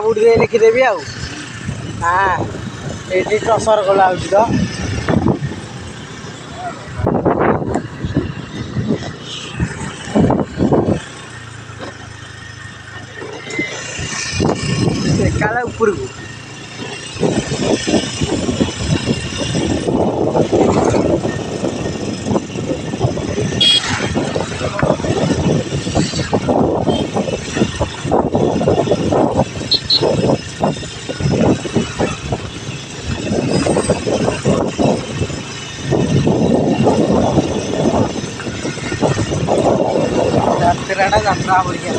बुढ़ी दे लिखिदेवी आउ हाँ ये टसर गला तो काला ऊपर को यात्रा यात्रा बढ़िया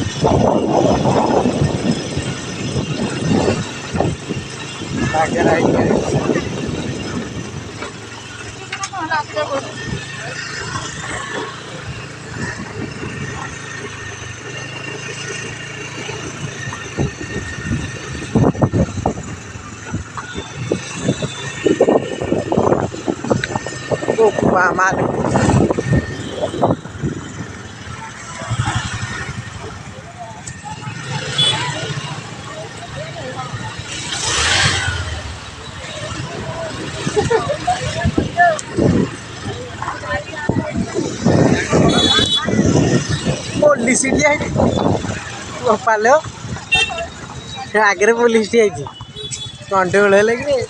माल पुलिस पालो आगे पुलिस गंडगोल है कि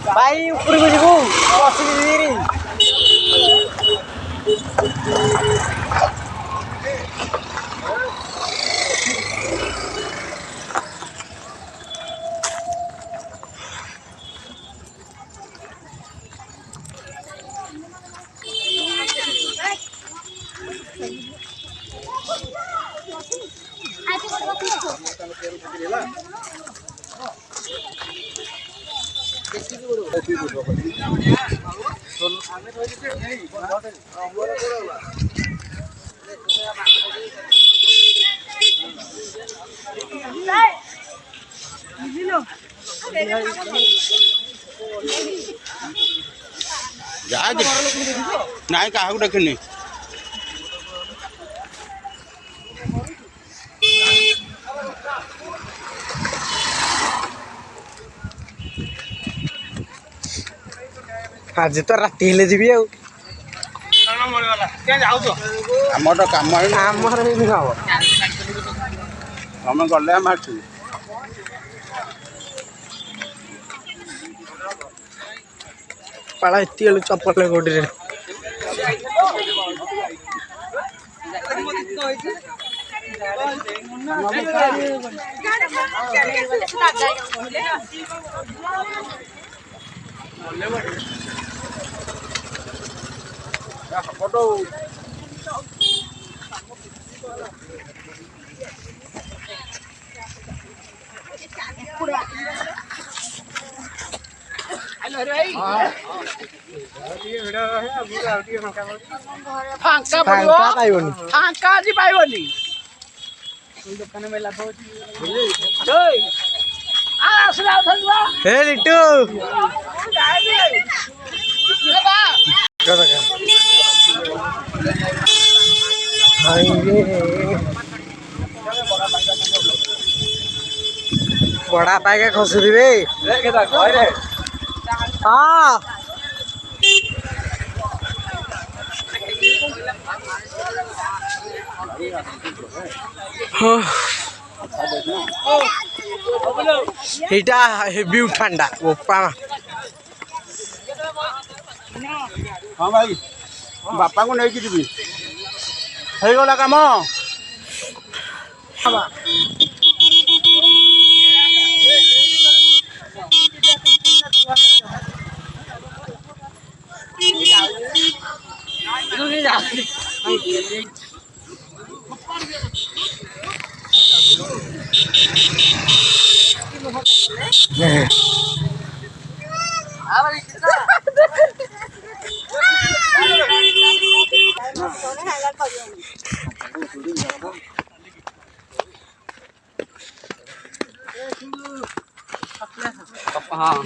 भाई ऊपर को जीवु बसिरी नाई क्या देखनी आज तो राति हेले जी आम तो कम आमर हम तुम गले आम ପାଳ ଏତିକି ବେଳୁ ଚପଲ ଗୋଡିରେ फांका आଜି ପାଇବନି ଦୋକାନ ମେଲା ହେ ଲିଟୁ ବड़ा ପାଇକା ଖସୁଥିବେ ହଁ এইটা হেভি ঠান্ডা ওপা ହଁ ଭାଇ ବାପାଙ୍କୁ ନେଇକି ଯିବି ହେଇଗଲା କାମ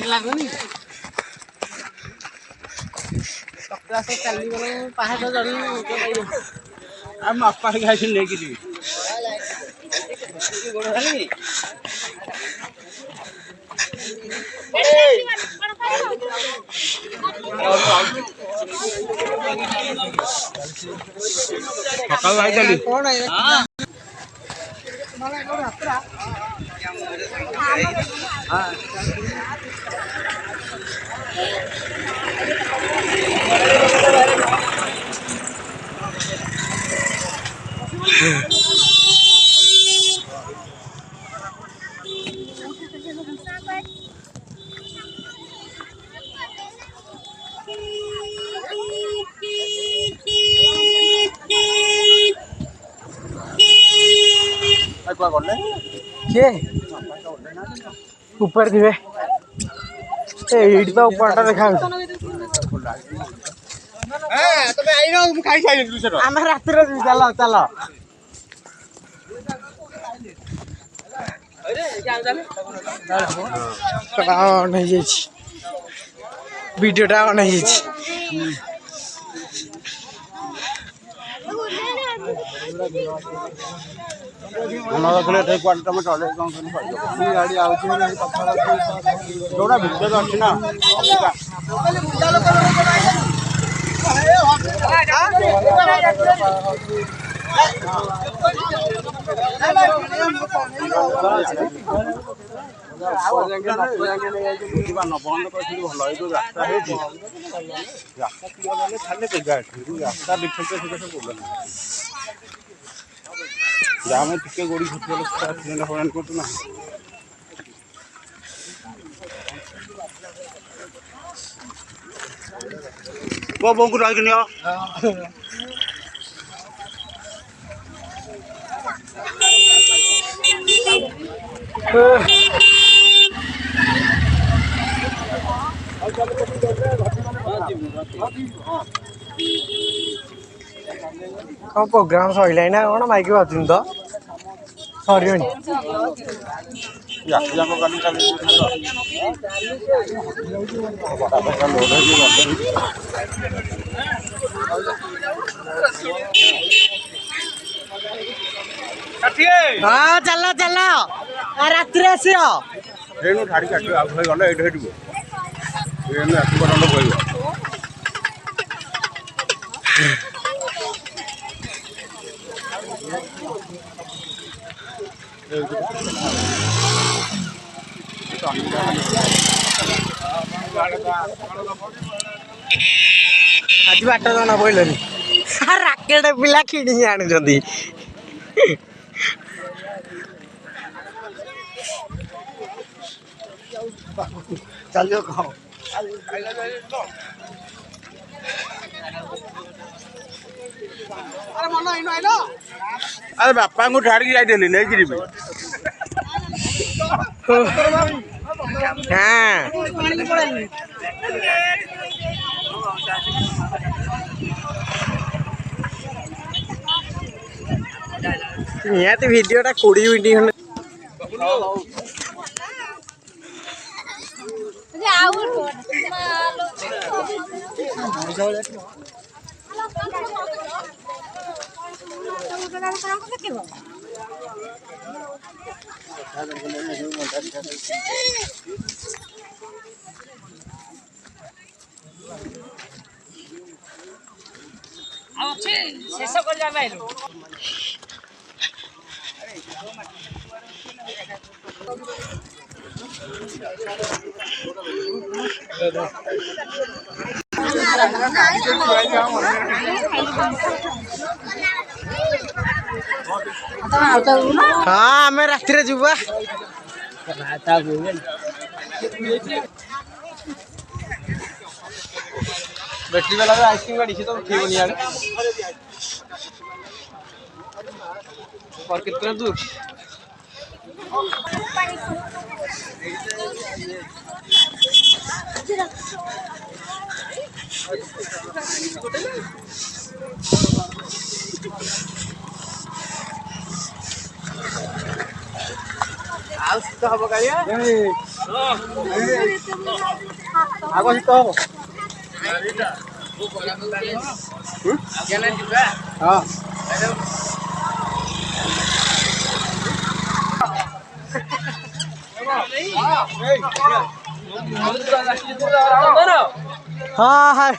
ଲାଗୁନି ସପ୍ତାହ ଚାଲିଗଲ ପାହାଡ଼ ଚଢି ଆମ ବାପା ଖାଇକି ନେଇକି ଯିବି ସକାଳୁ ଖାଇଥିଲି କୁଆ ଗଲେ କିଏ ଉପରେ ଥିବେ ଏଇଠି ତ ଉପରଟା ଦେଖାଉଛି ତମେ ଆଇନ ମୁଁ ଖାଇସାରିଲି ଆମେ ରାତିରେ ଚାଲ ଚାଲ ଅନ୍ ହେଇଯାଇଛି ଭିଡ଼ିଓଟା ଅନ୍ ହେଇଯାଇଛି ଗାଡ଼ି ଆଉଛି ଯୋଉଟା ଭିତରେ ଅଛି ନା ବନ୍ଦ କରିଥିଲି ଭଲ ଏଇ ଯୋଉ ରାସ୍ତା ହେଇଛି ରାସ୍ତା କ୍ଲିୟର ହେଲେ ଖାଲି ଜାଗା ଅଛି ରାସ୍ତା ଦେଖିଲେ ସେଟା ସବୁ ପ୍ରୋବ୍ଲେମ୍ ଆମେ ଟିକେ ଗୋଡ଼ି ଖସିଗଲେ ଆକ୍ସିଡେଣ୍ଟ ହଇରାଣ କରୁଛୁ ନା ବୋଉକୁ ରହିକି ନିଅ କ'ଣ ପ୍ରୋଗ୍ରାମ ସରିଲାଣି ନା କ'ଣ ମାଇକି ବାଜୁନି ତ ସରିବନି ରାତିଯାକ କାଲି ହଁ ଚାଲ ଚାଲ ରାତିରେ ଆସିବ ଟ୍ରେନ୍ ଛାଡ଼ିକି ଆସିବ ଆଉ ଥରେ ଗଲେ ଏଇଠି ହେଇଯିବ ଟ୍ରେନ୍ ଆସିବ ଦଣ୍ଡ କହିବ आज 8 जन बोलनी राकेट पिला किणी आनुଛନ୍ତି चलियो खाओ अरे मन इनो आइलो अरे बापा को ठाड़ी जाइदेली नै गिरी हां पानी पड़ेली निहाती वीडियोटा 20 मिनिट खंड शेष कर जा भाई हाँ आम राति जुबा बैटरी वाला आइसक्रीम गाड़ी तो ठीक नहीं यार और कितना दूर ଆଉ ଶୀତ ହବ କାଳିଆ ଆଗ ଶୀତ ହବ ହଁ हाँ है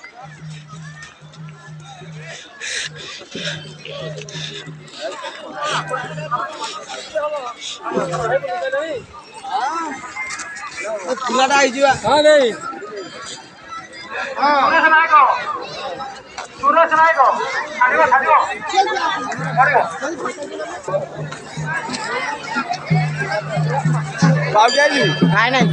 ପିଲାଟା ହେଇଯିବା ହଁ ନେଇ ନାଇଁ ନାଇଁ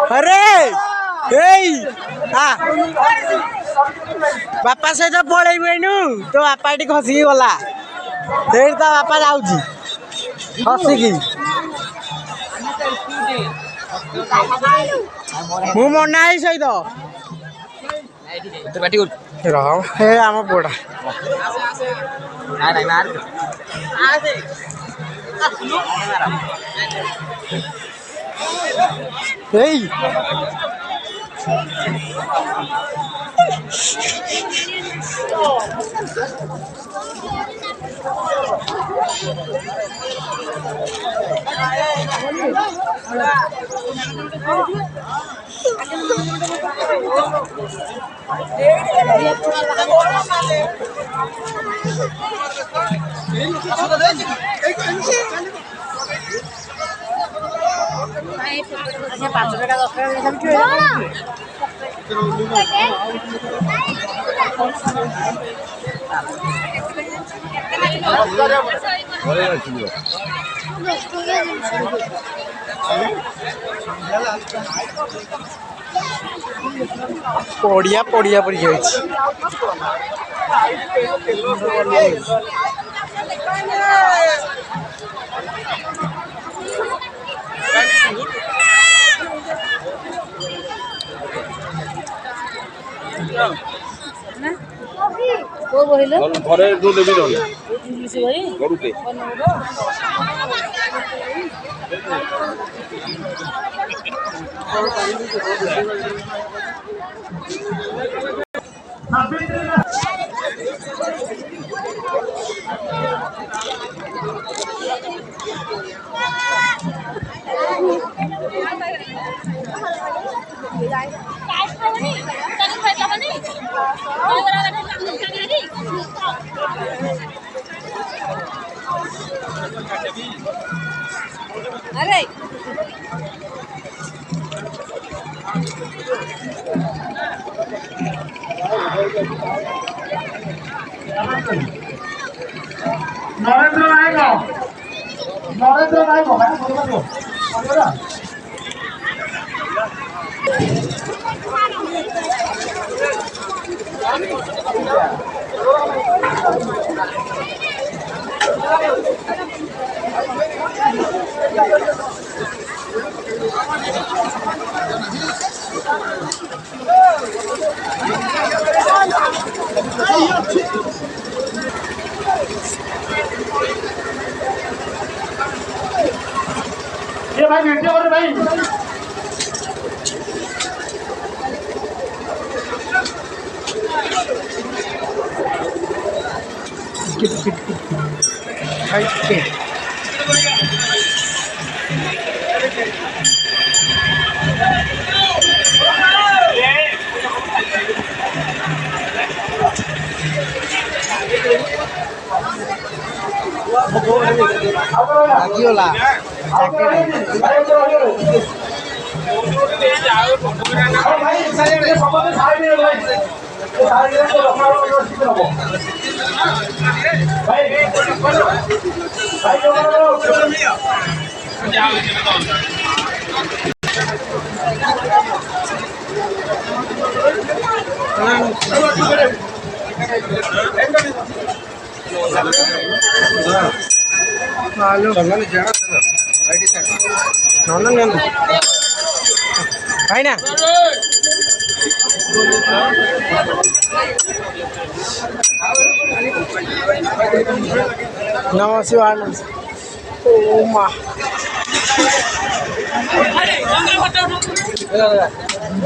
अरे बापा सहित पलैबू तो बापा ये खसिकी गला तो बापा जाऊँगी खसिकी मु मना सहित आम पुअटा पड़िया पड़िया पड़ जाए को बहिलो घरे जो देबी रहले इंग्लिश बही गरुते अरे नरेंद्र नायक ये भाई वीडियो कर भाई Agiola. भाई साइड में सबसे साइड में भाई साइड में तो अपना ठीक रहो भाई भाई जो Halo. Nonton kan? Ayo nah. Nama si Wan. Oh mah.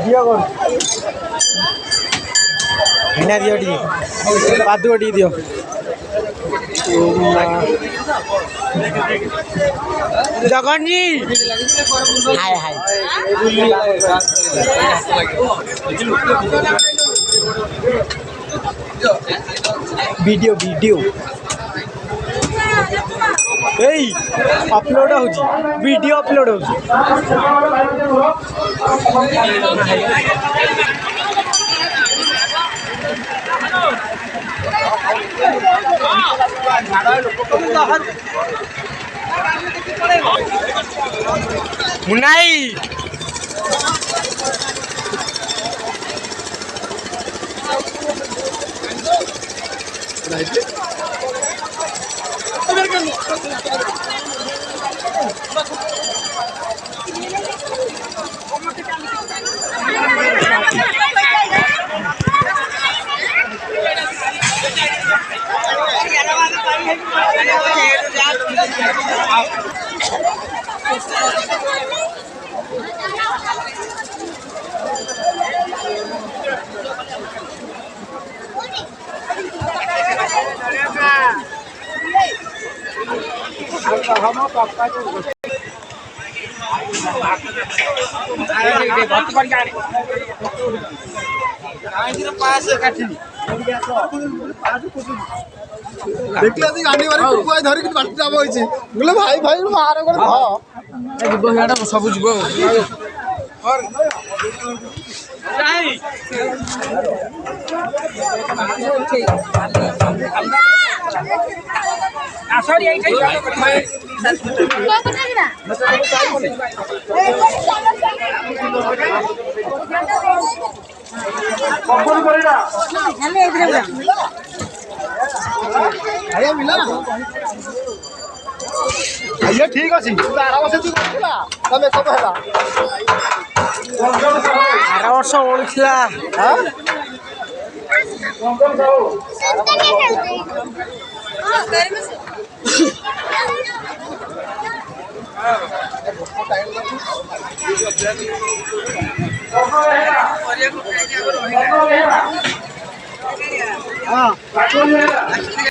Dia kon. Ini dia di. Padu di dia. Jagan ji hi hi video video upload हो वीडियो अपलोड हो मुन्नाई देखिए गाड़ी वाले कुकुआ धरी के बाटी जाबो होइछि बोले भाई भाई मार कर ध जीव हेडा सब जीव और जाई सॉरी आई થઈ कौन करेगा आया मिला आया ठीक अछि तारा बसे तू करला तमे सब हैला आर वर्ष ओळखला हां कौन जाओ ପାଖକୁ ଯିବା